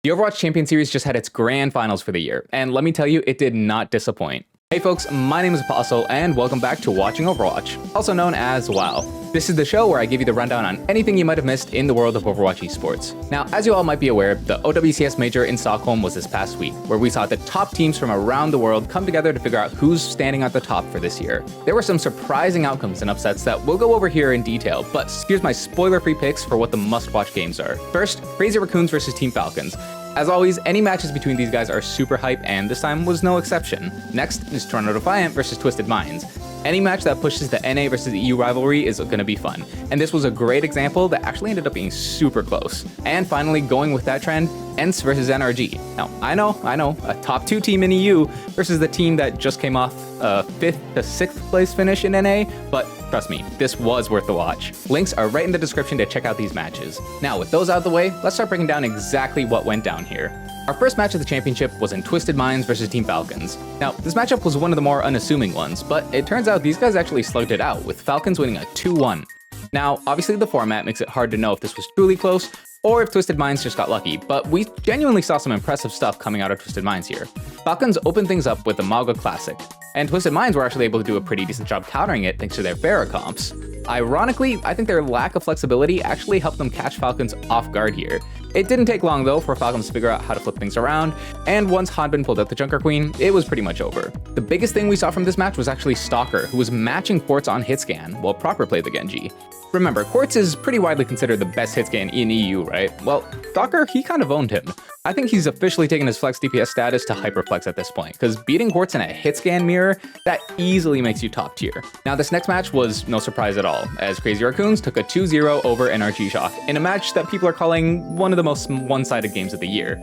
The Overwatch Champion Series just had its grand finals for the year, and let me tell you, it did not disappoint. Hey folks, my name is Apostle, and welcome back to Watching Overwatch, also known as WoW. This is the show where I give you the rundown on anything you might have missed in the world of Overwatch Esports. Now, as you all might be aware, the OWCS Major in Stockholm was this past week, where we saw the top teams from around the world come together to figure out who's standing at the top for this year. There were some surprising outcomes and upsets that we'll go over here in detail, but here's my spoiler-free picks for what the must-watch games are. First, Crazy Raccoons versus Team Falcons. As always, any matches between these guys are super hype, and this time was no exception. Next is Toronto Defiant versus Twisted Minds. Any match that pushes the NA versus EU rivalry is going to be fun, and this was a great example that actually ended up being super close. And finally, going with that trend, ENCE versus NRG. Now, I know, a top 2 team in EU versus the team that just came off a 5th to 6th place finish in NA, but trust me, this was worth the watch. Links are right in the description to check out these matches. Now, with those out of the way, let's start breaking down exactly what went down here. Our first match of the championship was in Twisted Minds versus Team Falcons. Now, this matchup was one of the more unassuming ones, but it turns out these guys actually slugged it out, with Falcons winning a 2-1. Now, obviously the format makes it hard to know if this was truly close, or if Twisted Minds just got lucky, but we genuinely saw some impressive stuff coming out of Twisted Minds here. Falcons opened things up with the Mauga Classic, and Twisted Minds were actually able to do a pretty decent job countering it thanks to their Pharah comps. Ironically, I think their lack of flexibility actually helped them catch Falcons off guard here. It didn't take long though for Falcons to figure out how to flip things around, and once Hanbin pulled out the Junker Queen, it was pretty much over. The biggest thing we saw from this match was actually Stalker, who was matching Quartz on hitscan, while Proper played the Genji. Remember, Quartz is pretty widely considered the best hitscan in EU, right? Well, Stalker, he kind of owned him. I think he's officially taken his flex DPS status to hyperflex at this point, because beating Quartz in a hitscan mirror, that easily makes you top tier. Now this next match was no surprise at all, as Crazy Raccoons took a 2-0 over NRG Shock, in a match that people are calling one of the most one-sided games of the year.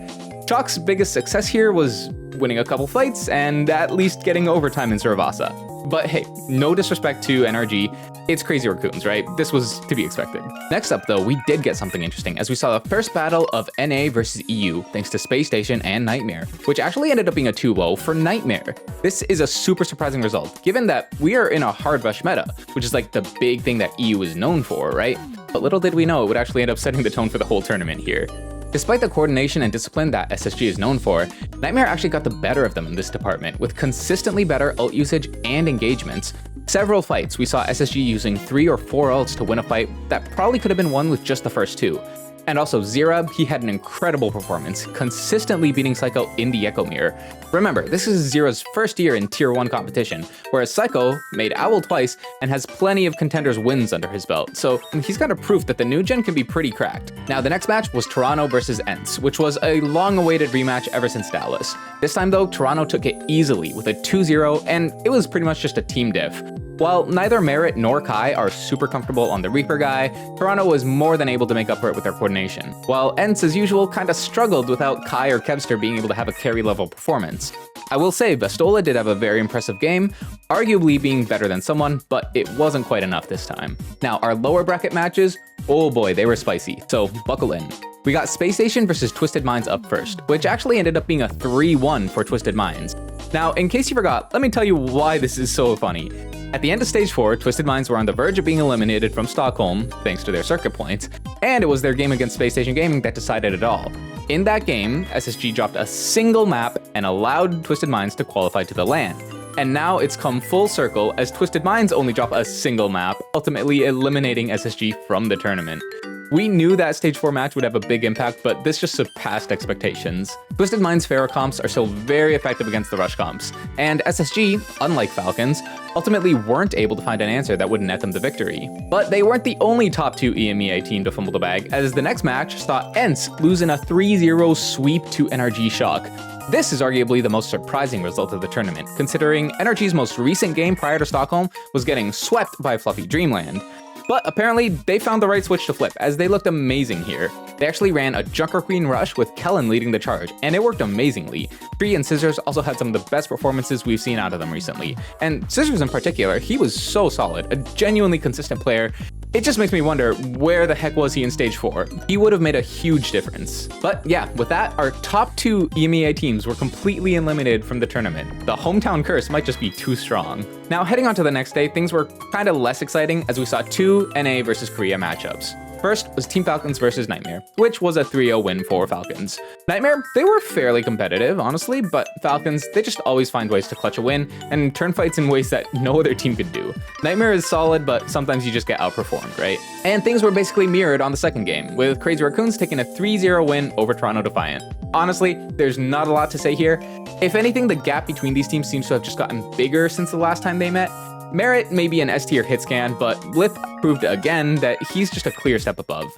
Shock's biggest success here was winning a couple fights and at least getting overtime in Saravasa. But hey, no disrespect to NRG, it's Crazy Raccoons, right? This was to be expected. Next up though, we did get something interesting as we saw the first battle of NA versus EU thanks to Space Station and Nightmare, which actually ended up being a 2-0 for Nightmare. This is a super surprising result, given that we are in a hard rush meta, which is like the big thing that EU is known for, right? But little did we know it would actually end up setting the tone for the whole tournament here. Despite the coordination and discipline that SSG is known for, Nightmare actually got the better of them in this department, with consistently better ult usage and engagements. Several fights, we saw SSG using 3 or 4 ults to win a fight that probably could have been won with just the first 2. And also Zira, he had an incredible performance, consistently beating Psycho in the Echo Mirror. Remember, this is Zira's first year in Tier 1 competition, whereas Psycho made Owl twice and has plenty of contenders wins under his belt, so he's got a proof that the new gen can be pretty cracked. Now the next match was Toronto versus ENCE, which was a long-awaited rematch ever since Dallas. This time though, Toronto took it easily with a 2-0, and it was pretty much just a team diff. While neither Merit nor Kai are super comfortable on the Reaper guy, Toronto was more than able to make up for it with their coordination, while ENCE as usual kinda struggled without Kai or Kevster being able to have a carry level performance. I will say, Vestola did have a very impressive game, arguably being better than someone, but it wasn't quite enough this time. Now, our lower bracket matches, oh boy, they were spicy, so buckle in. We got Space Station versus Twisted Minds up first, which actually ended up being a 3-1 for Twisted Minds. Now, in case you forgot, let me tell you why this is so funny. At the end of Stage 4, Twisted Minds were on the verge of being eliminated from Stockholm, thanks to their circuit points, and it was their game against Space Station Gaming that decided it all. In that game, SSG dropped a single map and allowed Twisted Minds to qualify to the LAN. And now it's come full circle as Twisted Minds only drop a single map, ultimately eliminating SSG from the tournament. We knew that Stage 4 match would have a big impact, but this just surpassed expectations. Twisted Minds' Pharah comps are still very effective against the rush comps, and SSG, unlike Falcons, ultimately weren't able to find an answer that would net them the victory. But they weren't the only top 2 EMEA team to fumble the bag, as the next match saw ENCE lose in a 3-0 sweep to NRG Shock. This is arguably the most surprising result of the tournament, considering NRG's most recent game prior to Stockholm was getting swept by Fluffy Dreamland. But apparently, they found the right switch to flip, as they looked amazing here. They actually ran a Junker Queen rush with Kellen leading the charge, and it worked amazingly. Tree and Scissors also had some of the best performances we've seen out of them recently. And Scissors in particular, he was so solid, a genuinely consistent player. It just makes me wonder, where the heck was he in Stage 4? He would have made a huge difference. But yeah, with that, our top 2 EMEA teams were completely eliminated from the tournament. The hometown curse might just be too strong. Now, heading on to the next day, things were kinda less exciting as we saw 2 NA versus Korea matchups. First was Team Falcons versus Nightmare, which was a 3-0 win for Falcons. Nightmare, they were fairly competitive, honestly, but Falcons, they just always find ways to clutch a win and turn fights in ways that no other team could do. Nightmare is solid, but sometimes you just get outperformed, right? And things were basically mirrored on the second game, with Crazy Raccoons taking a 3-0 win over Toronto Defiant. Honestly, there's not a lot to say here. If anything, the gap between these teams seems to have just gotten bigger since the last time they met. Merit may be an S tier hit scan, but Lith proved again that he's just a clear step above.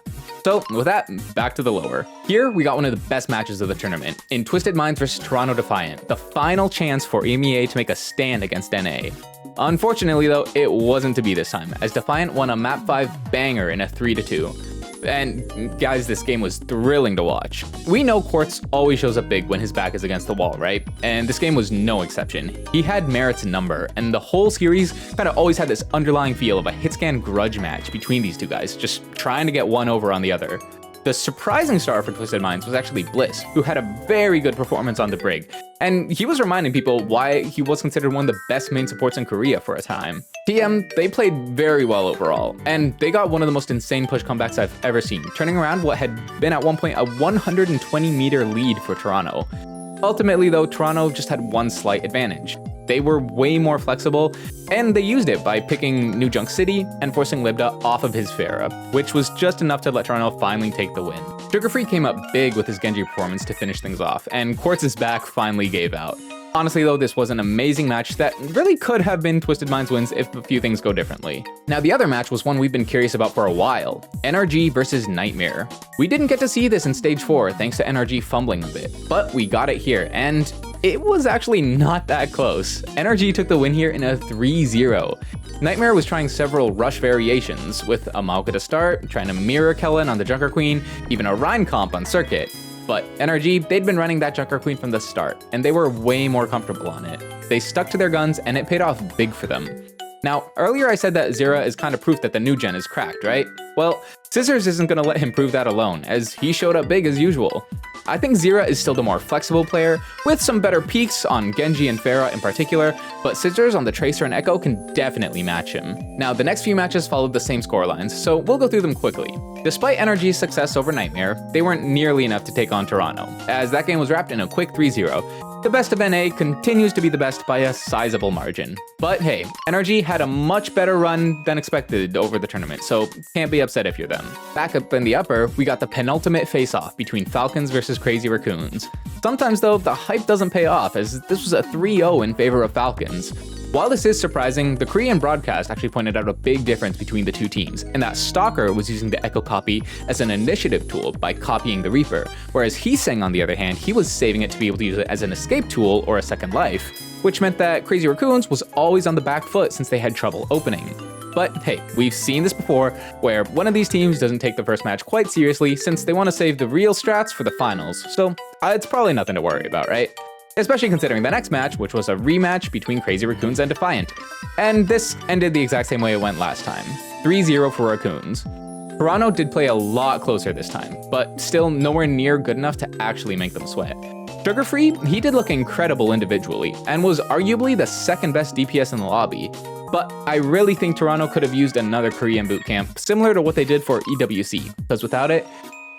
So with that, back to the lower. Here, we got one of the best matches of the tournament, in Twisted Minds versus Toronto Defiant, the final chance for EMEA to make a stand against NA. Unfortunately though, it wasn't to be this time, as Defiant won a map 5 banger in a 3-2. And guys, this game was thrilling to watch. We know Quartz always shows up big when his back is against the wall, right? And this game was no exception. He had Merit's number, and the whole series kind of always had this underlying feel of a hitscan grudge match between these two guys, just trying to get one over on the other. The surprising star for Twisted Minds was actually Bliss, who had a very good performance on the Brig, and he was reminding people why he was considered one of the best main supports in Korea for a time. TM, they played very well overall, and they got one of the most insane push comebacks I've ever seen, turning around what had been at one point a 120-meter lead for Toronto. Ultimately though, Toronto just had one slight advantage. They were way more flexible, and they used it by picking New Junk City and forcing Libda off of his Pharah, which was just enough to let Toronto finally take the win. Sugar Free came up big with his Genji performance to finish things off, and Quartz's back finally gave out. Honestly though, this was an amazing match that really could have been Twisted Minds wins if a few things go differently. Now the other match was one we've been curious about for a while, NRG versus Nightmare. We didn't get to see this in stage 4 thanks to NRG fumbling a bit, but we got it here, and it was actually not that close. NRG took the win here in a 3-0. Nightmare was trying several rush variations, with a Maoka to start, trying to mirror Kellen on the Junker Queen, even a Rhine comp on Circuit. But NRG, they'd been running that Junker Queen from the start, and they were way more comfortable on it. They stuck to their guns, and it paid off big for them. Now, earlier I said that Zera is kind of proof that the new gen is cracked, right? Well, Scissors isn't going to let him prove that alone, as he showed up big as usual. I think Zera is still the more flexible player, with some better peaks on Genji and Pharah in particular, but Scissors on the Tracer and Echo can definitely match him. Now, the next few matches followed the same scorelines, so we'll go through them quickly. Despite NRG's success over Nightmare, they weren't nearly enough to take on Toronto, as that game was wrapped in a quick 3-0. The best of NA continues to be the best by a sizable margin. But hey, NRG had a much better run than expected over the tournament, so can't be upset if you're them. Back up in the upper, we got the penultimate face-off between Falcons versus Crazy Raccoons. Sometimes though, the hype doesn't pay off, as this was a 3-0 in favor of Falcons. While this is surprising, the Korean broadcast actually pointed out a big difference between the two teams, and that Stalker was using the Echo copy as an initiative tool by copying the Reaper, whereas Heesang, on the other hand, he was saving it to be able to use it as an escape tool or a second life, which meant that Crazy Raccoons was always on the back foot since they had trouble opening. But hey, we've seen this before, where one of these teams doesn't take the first match quite seriously since they want to save the real strats for the finals, so it's probably nothing to worry about, right? Especially considering the next match, which was a rematch between Crazy Raccoons and Defiant. And this ended the exact same way it went last time, 3-0 for Raccoons. Toronto did play a lot closer this time, but still nowhere near good enough to actually make them sweat. Sugar Free, he did look incredible individually, and was arguably the second best DPS in the lobby. But I really think Toronto could have used another Korean bootcamp, similar to what they did for EWC, because without it,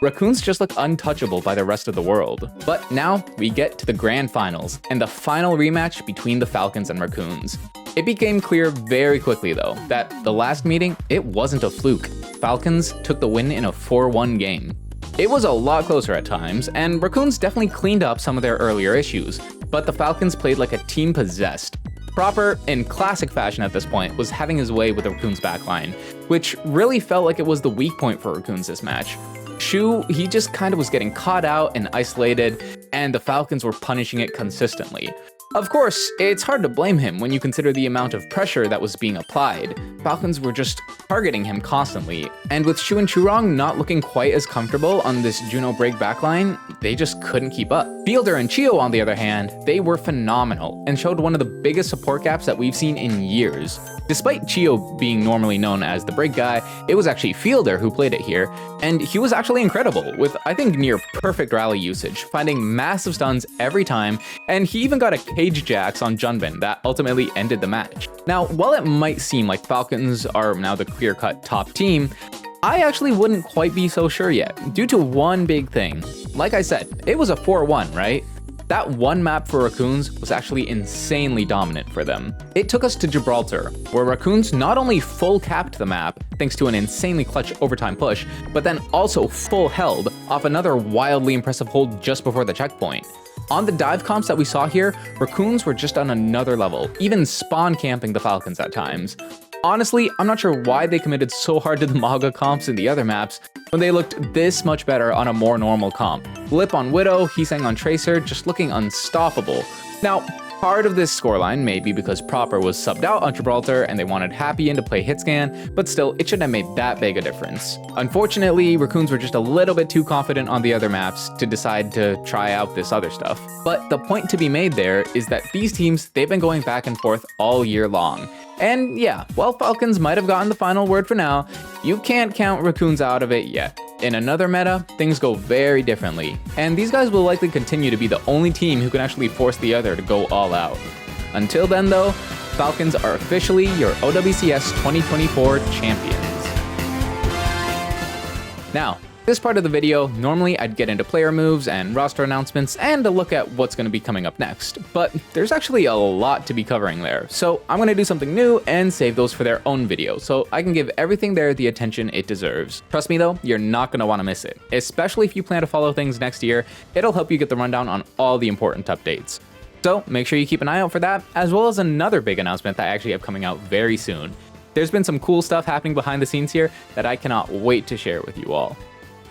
Raccoons just look untouchable by the rest of the world. But now we get to the grand finals and the final rematch between the Falcons and Raccoons. It became clear very quickly though that the last meeting, it wasn't a fluke. Falcons took the win in a 4-1 game. It was a lot closer at times, and Raccoons definitely cleaned up some of their earlier issues, but the Falcons played like a team possessed. Proper, in classic fashion at this point, was having his way with the Raccoons backline, which really felt like it was the weak point for Raccoons this match. Shu, he just kind of was getting caught out and isolated, and the Falcons were punishing it consistently. Of course, it's hard to blame him when you consider the amount of pressure that was being applied. Falcons were just targeting him constantly, and with Shu and Churong not looking quite as comfortable on this Juno break backline, they just couldn't keep up. Fielder and Chio, on the other hand, they were phenomenal and showed one of the biggest support gaps that we've seen in years. Despite Chio being normally known as the break guy, it was actually Fielder who played it here, and he was actually incredible, with I think near perfect rally usage, finding massive stuns every time, and he even got a Cage Jax on Junbin that ultimately ended the match. Now, while it might seem like Falcons are now the clear-cut top team, I actually wouldn't quite be so sure yet, due to one big thing. Like I said, it was a 4-1, right? That one map for Raccoons was actually insanely dominant for them. It took us to Gibraltar, where Raccoons not only full capped the map, thanks to an insanely clutch overtime push, but then also full held off another wildly impressive hold just before the checkpoint. On the dive comps that we saw here, Raccoons were just on another level, even spawn camping the Falcons at times. Honestly, I'm not sure why they committed so hard to the Maga comps in the other maps when they looked this much better on a more normal comp. Lip on Widow, Heesang on Tracer, just looking unstoppable. Now, part of this scoreline may be because Proper was subbed out on Gibraltar and they wanted Happy in to play Hitscan, but still, it shouldn't have made that big a difference. Unfortunately, Raccoons were just a little bit too confident on the other maps to decide to try out this other stuff. But the point to be made there is that these teams, they've been going back and forth all year long. And yeah, while Falcons might have gotten the final word for now, you can't count Raccoons out of it yet. In another meta, things go very differently, and these guys will likely continue to be the only team who can actually force the other to go all out. Until then though, Falcons are officially your OWCS 2024 champions. Now, this part of the video, normally I'd get into player moves and roster announcements and a look at what's going to be coming up next, but there's actually a lot to be covering there, so I'm going to do something new and save those for their own video, so I can give everything there the attention it deserves. Trust me though, you're not going to want to miss it, especially if you plan to follow things next year. It'll help you get the rundown on all the important updates. So make sure you keep an eye out for that, as well as another big announcement that I actually have coming out very soon. There's been some cool stuff happening behind the scenes here that I cannot wait to share with you all.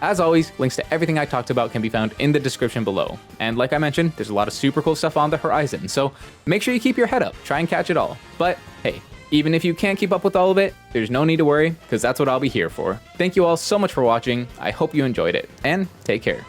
As always, links to everything I talked about can be found in the description below. And like I mentioned, there's a lot of super cool stuff on the horizon, so make sure you keep your head up, try and catch it all. But hey, even if you can't keep up with all of it, there's no need to worry, because that's what I'll be here for. Thank you all so much for watching, I hope you enjoyed it, and take care.